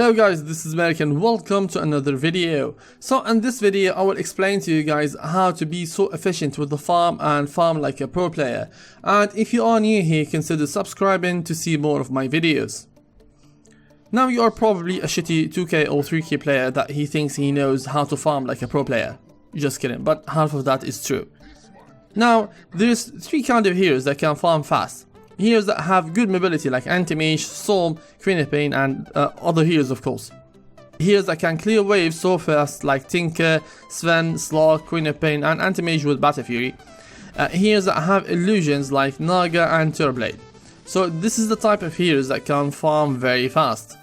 Hello guys, this is Merrick and welcome to another video. So in this video I will explain to you guys how to be so efficient with the farm and farm like a pro player. And if you are new here, consider subscribing to see more of my videos. Now you are probably a shitty 2k or 3k player that he thinks he knows how to farm like a pro player. Just kidding, but half of that is true. Now there's three kind of heroes that can farm fast. Heroes that have good mobility like Anti-Mage, Storm, Queen of Pain and other heroes of course. Heroes that can clear waves so fast like Tinker, Sven, Slark, Queen of Pain and Anti-Mage with Battle Fury. Heroes that have illusions like Naga and Turblade. So this is the type of heroes that can farm very fast.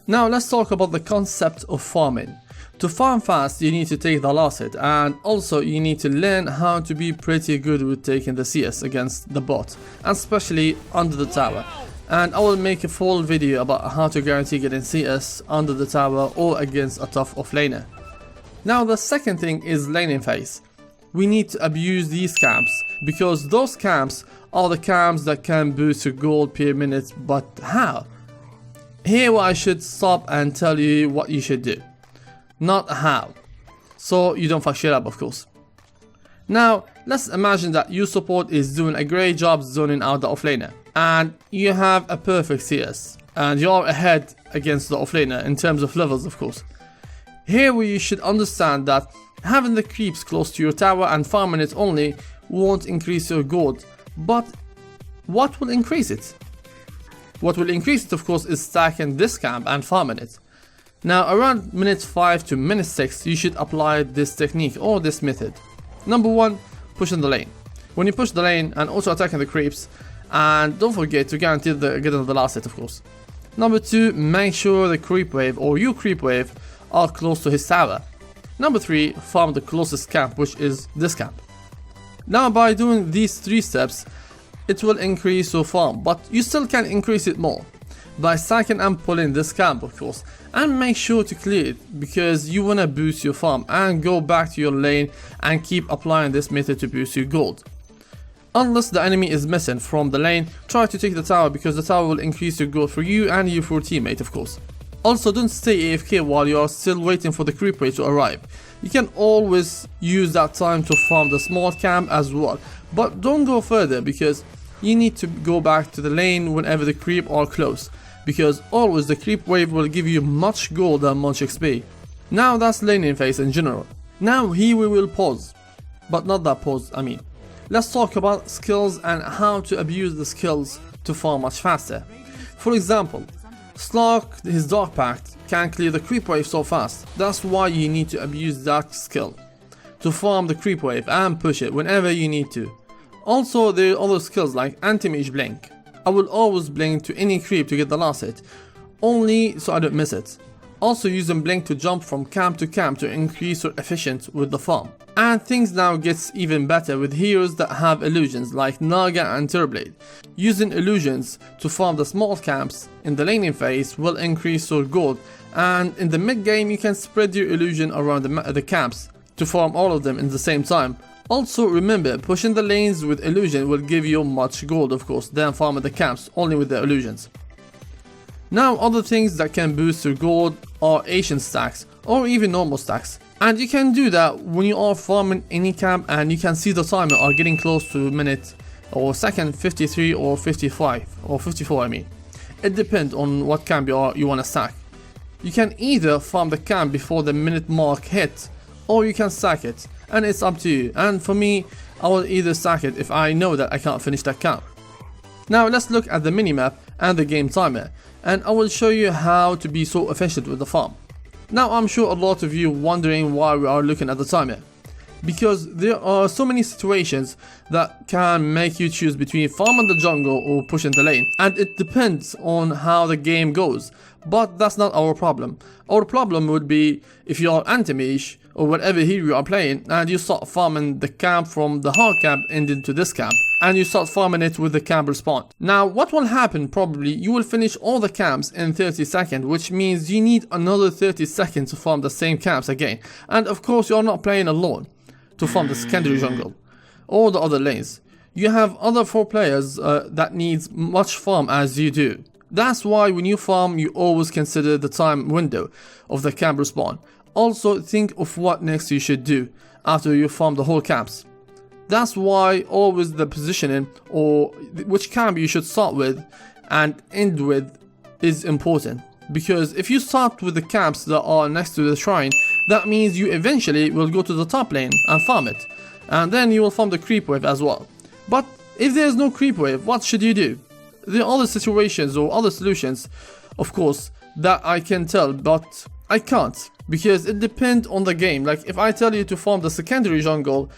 Now let's talk about the concept of farming. To farm fast you need to take the last hit, and also you need to learn how to be pretty good with taking the CS against the bot, and especially under the tower. And I will make a full video about how to guarantee getting CS under the tower or against a tough offlaner. Now the second thing is laning phase. We need to abuse these camps, because those camps are the camps that can boost your gold per minute, but how? Here I should stop and tell you what you should do, not how, so you don't fuck shit up of course. Now let's imagine that your support is doing a great job zoning out the offlaner, and you have a perfect CS, and you are ahead against the offlaner in terms of levels of course. Here you should understand that having the creeps close to your tower and farming it only won't increase your gold, but what will increase it? What will increase it of course is stacking this camp and farming it. Now around minute 5 to minute 6 you should apply this technique or this method. Number 1, pushing the lane. When you push the lane and also attacking the creeps, and don't forget to guarantee getting the last hit of course. Number 2, make sure the creep wave or your creep wave are close to his tower. Number 3, farm the closest camp, which is this camp. Now by doing these 3 steps it will increase your farm, but you still can increase it more by stacking and pulling this camp of course, and make sure to clear it because you wanna boost your farm and go back to your lane and keep applying this method to boost your gold. Unless the enemy is missing from the lane, try to take the tower because the tower will increase your gold for you and your teammate of course. Also don't stay AFK while you are still waiting for the creep wave to arrive. You can always use that time to farm the small camp as well, but don't go further because you need to go back to the lane whenever the creep are close, because always the creep wave will give you much gold and much XP. Now that's laning phase in general. Now here we will pause, but not that pause I mean. Let's talk about skills and how to abuse the skills to farm much faster. For example, Slark, his Dark Pact, can clear the creep wave so fast. That's why you need to abuse that skill to farm the creep wave and push it whenever you need to. Also there are other skills like Anti-Mage Blink. I will always blink to any creep to get the last hit, only so I don't miss it. Also using blink to jump from camp to camp to increase your efficiency with the farm. And things now gets even better with heroes that have illusions like Naga and Turblade. Using illusions to farm the small camps in the laning phase will increase your gold, and in the mid game you can spread your illusion around the camps to farm all of them in the same time. Also remember, pushing the lanes with illusion will give you much gold of course than farming the camps only with the illusions. Now other things that can boost your gold are Asian stacks or even normal stacks, and you can do that when you are farming any camp and you can see the timer are getting close to minute or second 53 or 55 or 54 I mean. It depends on what camp you want to stack. You can either farm the camp before the minute mark hit or you can stack it, and it's up to you, and for me I will either stack it if I know that I can't finish that camp. Now let's look at the minimap and the game timer, and I will show you how to be so efficient with the farm. Now I'm sure a lot of you wondering why we are looking at the timer, because there are so many situations that can make you choose between farming the jungle or pushing the lane, and it depends on how the game goes, but that's not our problem. Our problem would be if you are Anti-Mage or whatever hero you are playing and you start farming the camp from the hard camp ending to this camp, and you start farming it with the camp respawn. Now what will happen, probably you will finish all the camps in 30 seconds, which means you need another 30 seconds to farm the same camps again, and of course you are not playing alone to farm the secondary jungle or the other lanes. You have other 4 players that needs much farm as you do, That's why when you farm, you always consider the time window of the camp respawn. Also think of what next you should do after you farm the whole camps. That's why always the positioning or which camp you should start with and end with is important. Because if you start with the camps that are next to the shrine, that means you eventually will go to the top lane and farm it. And then you will farm the creep wave as well. But if there is no creep wave, what should you do? There are other situations or other solutions, of course, that I can tell, but I can't. Because it depends on the game. Like if I tell you to farm the secondary jungle,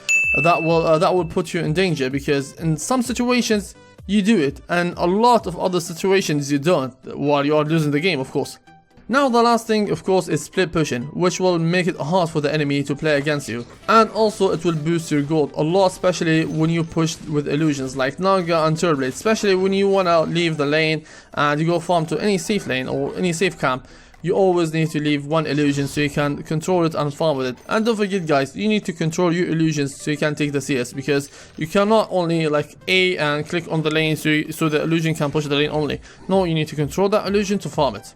that will put you in danger, because in some situations you do it, and a lot of other situations you don't, while you are losing the game, of course. Now the last thing, of course, is split pushing, which will make it hard for the enemy to play against you, and also it will boost your gold a lot, especially when you push with illusions like Naga and Turblade, especially when you wanna leave the lane and you go farm to any safe lane or any safe camp. You always need to leave one illusion so you can control it and farm with it. And don't forget guys, you need to control your illusions so you can take the CS, because you cannot only like A and click on the lane so the illusion can push the lane only. No, you need to control that illusion to farm it.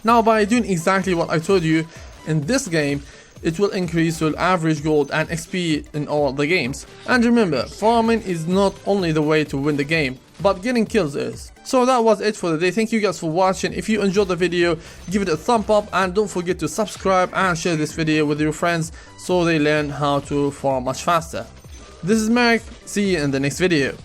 Now by doing exactly what I told you in this game, it will increase your average gold and XP in all the games. And remember, farming is not only the way to win the game, but getting kills is. So that was it for the day. Thank you guys for watching. If you enjoyed the video, give it a thumb up and don't forget to subscribe and share this video with your friends so they learn how to farm much faster. This is Merrick, see you in the next video.